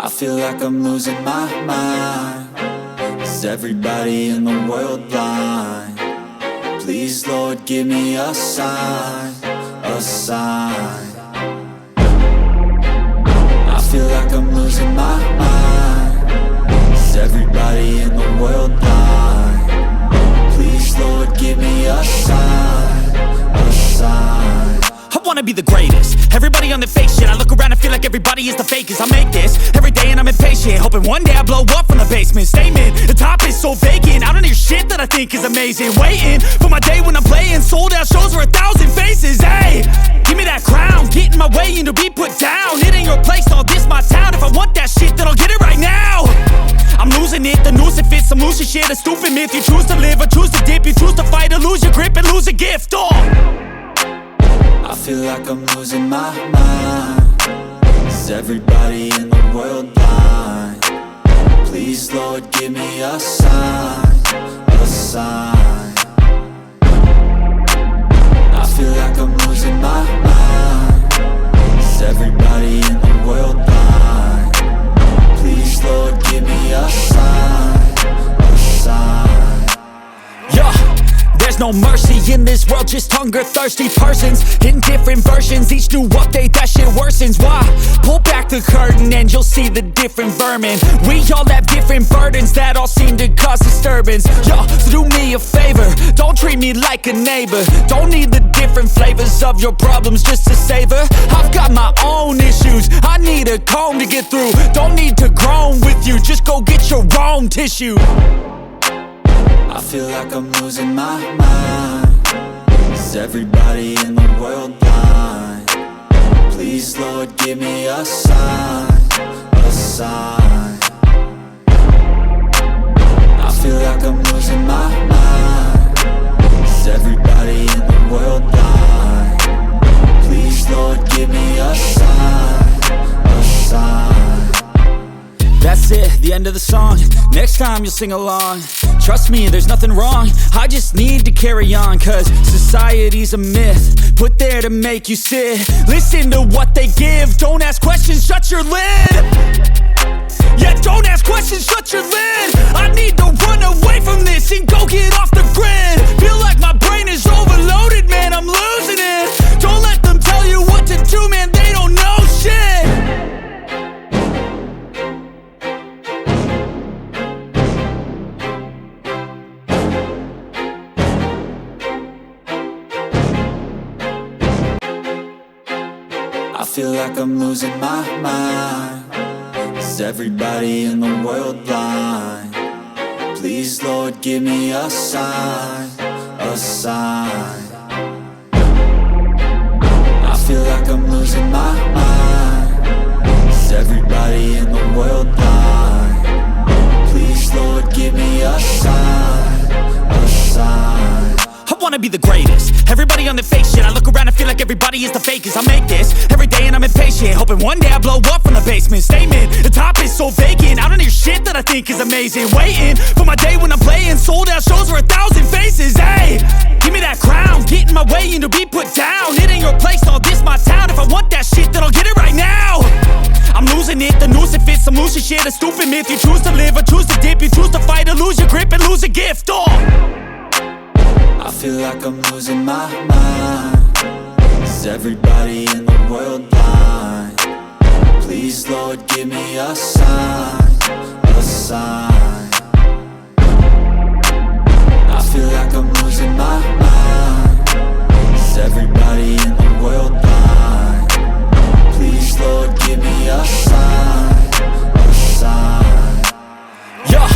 I feel like I'm losing my mind. Is everybody in the world blind? Please, Lord, give me a sign, a sign. I feel like I'm losing my mind. Is everybody in the world blind? Please, Lord, give me a sign, a sign. I wanna be the greatest. Everybody on the fake shit. I look around and feel like everybody is the fakest. I make this every day and I'm impatient, hoping one day I blow up from the basement. Statement, the top is so vacant. I don't hear shit that I think is amazing. Waiting for my day when I'm playing sold out shows for 1,000 faces. Hey, give me that crown, get in my way and to be put down. It ain't your place, all this my town. If I want that shit, then I'll get it right now. I'm losing it, the noose it fits. I'm losing shit, a stupid myth. You choose to live or choose to dip. You choose to fight or lose your grip and lose a gift. I feel like I'm losing my mind. Is everybody in the world blind? Please, Lord, give me a sign, a sign. I feel like I'm losing my mind. Is everybody in the world blind? Please, Lord, give me a sign, a sign. Yeah. There's no mercy in this world, just hunger-thirsty persons in different versions. Each new update, that shit worsens. Why? Pull back the curtain and you'll see the different vermin. We all have different burdens that all seem to cause disturbance. Yo, so do me a favor, don't treat me like a neighbor. Don't need the different flavors of your problems just to savor. I've got my own issues, I need a comb to get through. Don't need to groan with you, just go get your own tissue. I feel like I'm losing my mind. Is everybody in the world blind? Please, Lord, give me a sign, a sign. I feel like I'm losing my mind. Is everybody in the world blind? Please, Lord, give me a sign, a sign. That's it, the end of the song. Next time you'll sing along. Trust me, there's nothing wrong. I just need to carry on, cause society's a myth put there to make you sit. Listen to what they give. Don't ask questions, shut your lid. Yeah, don't ask questions, shut your lid. I need to run away from this and go get off the grid. Feel like my brain is overloaded, man, I'm losing it. Don't let them tell you what to do, man, they don't know shit. I feel like I'm losing my mind. Is everybody in the world blind? Please, Lord, give me a sign, a sign. I feel like I'm losing my mind. Is everybody in the world blind? Please, Lord, give me a sign, a sign. I wanna be the greatest. Everybody on the fake shit. I look around and feel like everybody is the fakest. I make this every day and I'm impatient, hoping one day I blow up from the basement. Statement, the top is so vacant. I don't hear shit that I think is amazing. Waiting for my day when I'm playing sold out shows for 1,000 faces. Hey, give me that crown, get in my way and to be put down. It ain't your place, all this my town. If I want that shit, then I'll get it right now. I'm losing it, the noose it fits. I'm losing shit, a stupid myth. You choose to live or choose to dip. You choose to fight or lose your grip and lose a gift. I feel like I'm losing my mind. Is everybody in the world blind? Please, Lord, give me a sign, a sign. I feel like I'm losing my mind. Is everybody in the world blind? Please, Lord, give me a sign, a sign. Yeah.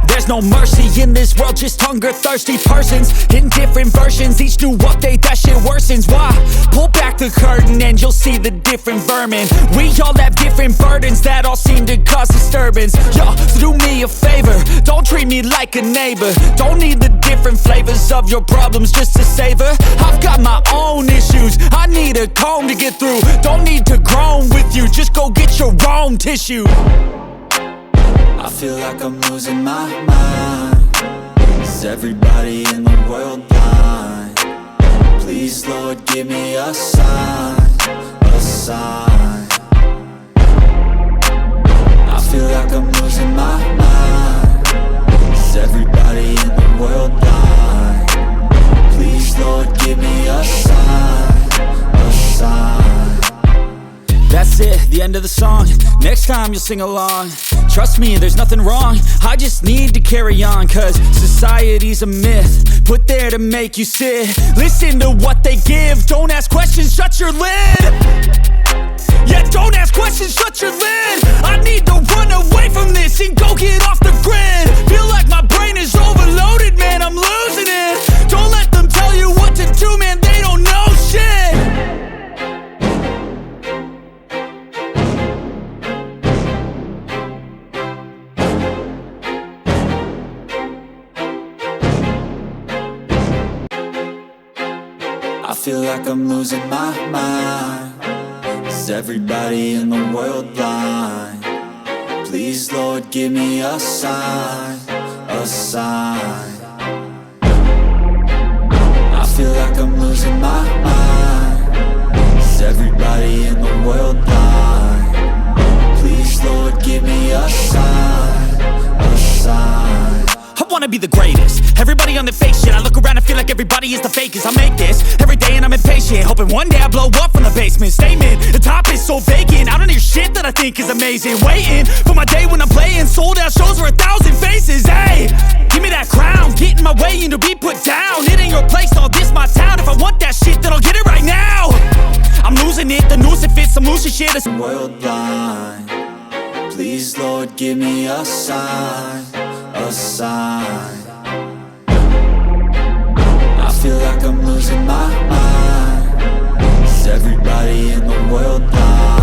There's no mercy in this world, just hunger-thirsty persons in different versions. Each new update, that shit worsens. Why? Pull back the curtain and you'll see the different vermin. We all have different burdens that all seem to cause disturbance. Yo, so do me a favor, don't treat me like a neighbor. Don't need the different flavors of your problems just to savor. I've got my own issues, I need a comb to get through. Don't need to groan with you, just go get your own tissue. I feel like I'm losing my mind. Is everybody in the world blind? Please, Lord, give me a sign, a sign. That's it, the end of the song. Next time you'll sing along. Trust me, there's nothing wrong. I just need to carry on, cause society's a myth put there to make you sit. Listen to what they give. Don't ask questions, shut your lid. Yeah, don't ask questions, shut your lid. I need to run away from this and go get off the grid. Feel like my brain is overloaded, man, I'm losing it. Don't let them tell you what to do, man, they don't know shit. I feel like I'm losing my mind. Is everybody in the world blind? Please, Lord, give me a sign, a sign. I feel like I'm losing my mind. Is everybody in the world blind? Please, Lord, give me a sign, a sign. I wanna be the greatest. Everybody on the fake shit. I look around and feel like everybody is the fakest. I make this every day and I'm impatient, hoping one day I blow up from the basement. Statement, the top is so vacant. I don't hear shit that I think is amazing. Waiting for my day when I'm playing sold out shows for 1,000 faces. Hey, give me that crown, get in my way and to be put down. It ain't your place, no, this my town. If I want that shit, then I'll get it right now. I'm losing it, the noose it fits, some losing shit. World blind. Please, Lord, give me a sign, a sign. I feel like I'm losing my mind. Is everybody in the world blind?